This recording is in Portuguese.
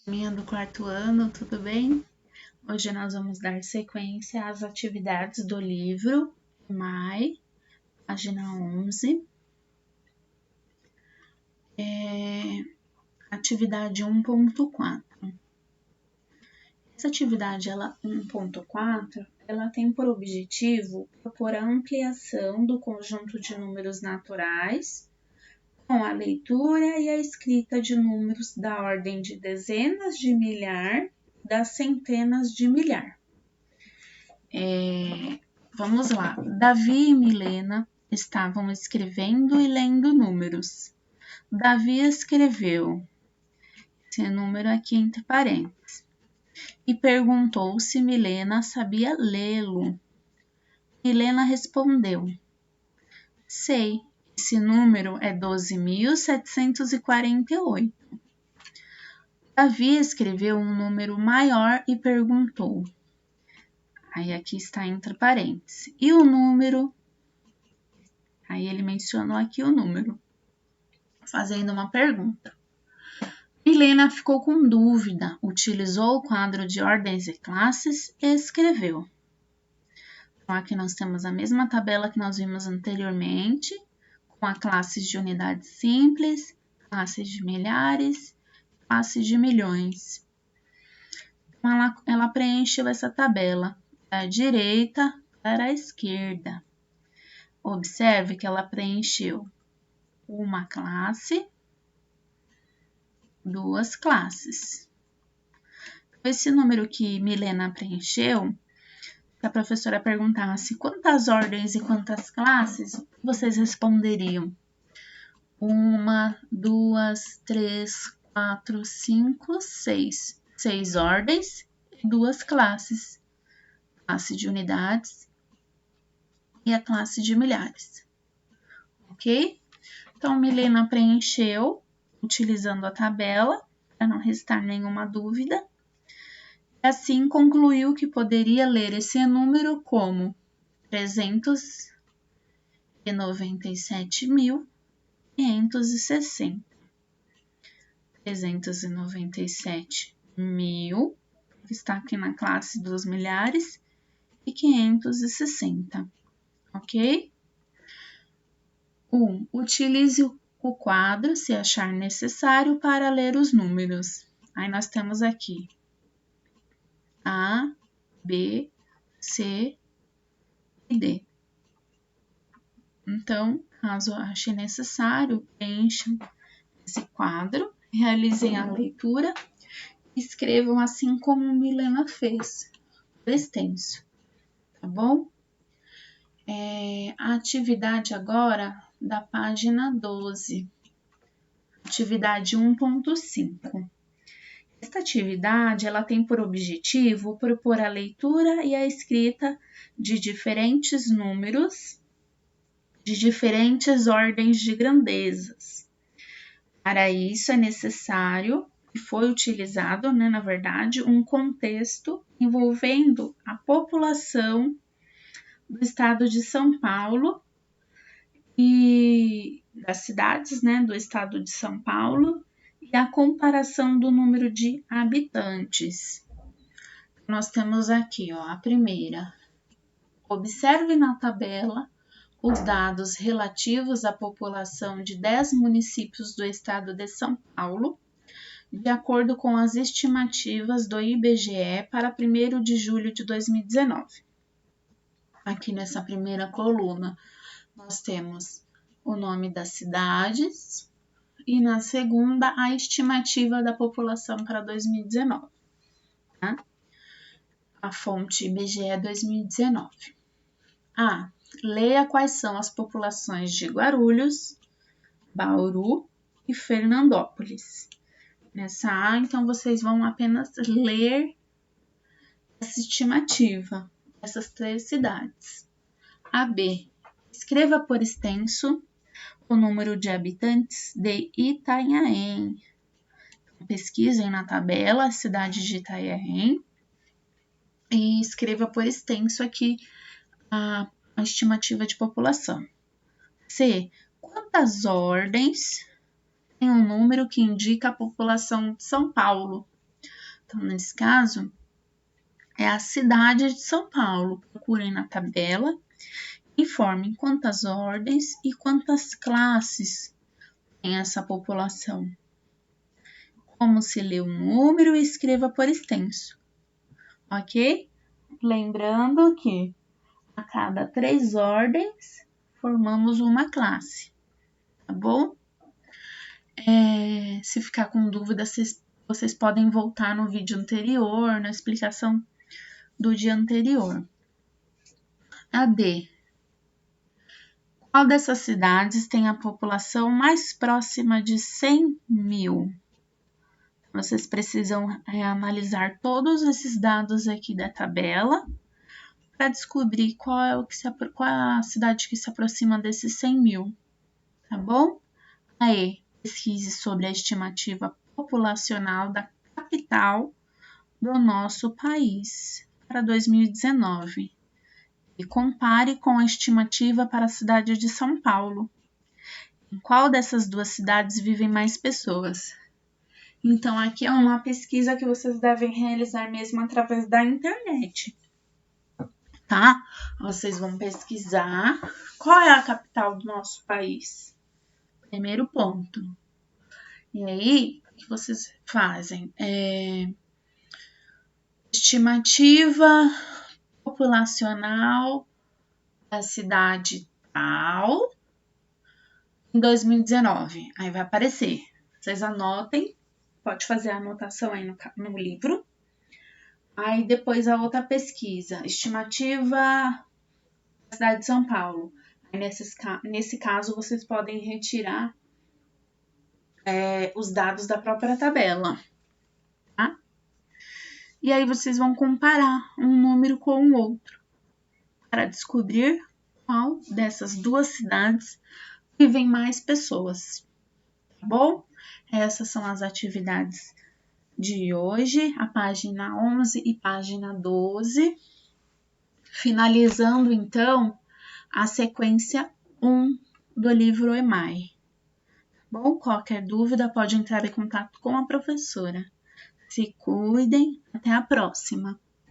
Minha do quarto ano, tudo bem? Hoje nós vamos dar sequência às atividades do livro MAI, página 11. Atividade 1.4. Essa atividade 1.4, ela tem por objetivo propor a ampliação do conjunto de números naturais com a leitura e a escrita de números da ordem de dezenas de milhar, das centenas de milhar. Vamos lá. Davi e Milena estavam escrevendo e lendo números. Davi escreveu esse número aqui entre parênteses e perguntou se Milena sabia lê-lo. Milena respondeu: sei, esse número é 12.748. Davi escreveu um número maior e perguntou. Aí aqui está entre parênteses. E o número? Aí ele mencionou aqui o número, fazendo uma pergunta. Milena ficou com dúvida, utilizou o quadro de ordens e classes e escreveu. Então, aqui nós temos a mesma tabela que nós vimos anteriormente, com a classes de unidades simples, classes de milhares, classes de milhões. Então, ela preencheu essa tabela da direita para a esquerda. Observe que ela preencheu uma classe, duas classes. Esse número que Milena preencheu, se a professora perguntasse quantas ordens e quantas classes, vocês responderiam? 1, 2, 3, 4, 5, 6. 6 ordens e 2 classes. Classe de unidades e a classe de milhares. Ok? Então, Milena preencheu utilizando a tabela, para não restar nenhuma dúvida. E assim concluiu que poderia ler esse número como 397.560. 397.000, que está aqui na classe dos milhares, e 560, ok? 1. Utilize o quadro, se achar necessário, para ler os números. Aí nós temos aqui A, B, C e D. Então, caso ache necessário, preencham esse quadro, realizem a leitura e escrevam assim como Milena fez, por extenso, tá bom? A atividade agora da página 12, atividade 1.5. Esta atividade ela tem por objetivo propor a leitura e a escrita de diferentes números, de diferentes ordens de grandezas. Para isso é necessário, e foi utilizado, na verdade, um contexto envolvendo a população do estado de São Paulo e das cidades, do estado de São Paulo, e a comparação do número de habitantes. Nós temos aqui, a primeira. Observe na tabela os dados relativos à população de 10 municípios do estado de São Paulo, de acordo com as estimativas do IBGE para 1º de julho de 2019. Aqui nessa primeira coluna, nós temos o nome das cidades e na segunda, a estimativa da população para 2019. Tá? A fonte IBGE 2019. Leia quais são as populações de Guarulhos, Bauru e Fernandópolis. Nessa A, então, vocês vão apenas ler essa estimativa dessas 3 cidades. B. Escreva por extenso o número de habitantes de Itanhaém. Pesquisem na tabela a cidade de Itanhaém e escreva por extenso aqui a estimativa de população. C. Quantas ordens tem um número que indica a população de São Paulo? Então, nesse caso, é a cidade de São Paulo. Procurem na tabela, informem quantas ordens e quantas classes tem essa população. Como se lê o número e escreva por extenso, ok? Lembrando que a cada 3 ordens formamos uma classe, tá bom? Se ficar com dúvida, vocês podem voltar no vídeo anterior, na explicação do dia anterior. A D. Qual dessas cidades tem a população mais próxima de 100 mil? Vocês precisam analisar todos esses dados aqui da tabela para descobrir qual é a cidade que se aproxima desses 100 mil, tá bom? Aí, pesquise sobre a estimativa populacional da capital do nosso país para 2019 e compare com a estimativa para a cidade de São Paulo. Em qual dessas duas cidades vivem mais pessoas? Então, aqui é uma pesquisa que vocês devem realizar mesmo através da internet, tá? Vocês vão pesquisar qual é a capital do nosso país. Primeiro ponto. E aí, o que vocês fazem? Estimativa populacional da cidade tal em 2019. Aí vai aparecer. Vocês anotem. Pode fazer a anotação aí no livro. Aí depois a outra pesquisa, estimativa da cidade de São Paulo. Aí nesse caso, vocês podem retirar os dados da própria tabela, tá? E aí vocês vão comparar um número com o outro para descobrir qual dessas duas cidades vivem mais pessoas, tá bom? Essas são as atividades de hoje, a página 11 e página 12, finalizando então a sequência 1 do livro EMAI. Bom, qualquer dúvida pode entrar em contato com a professora. Se cuidem, até a próxima!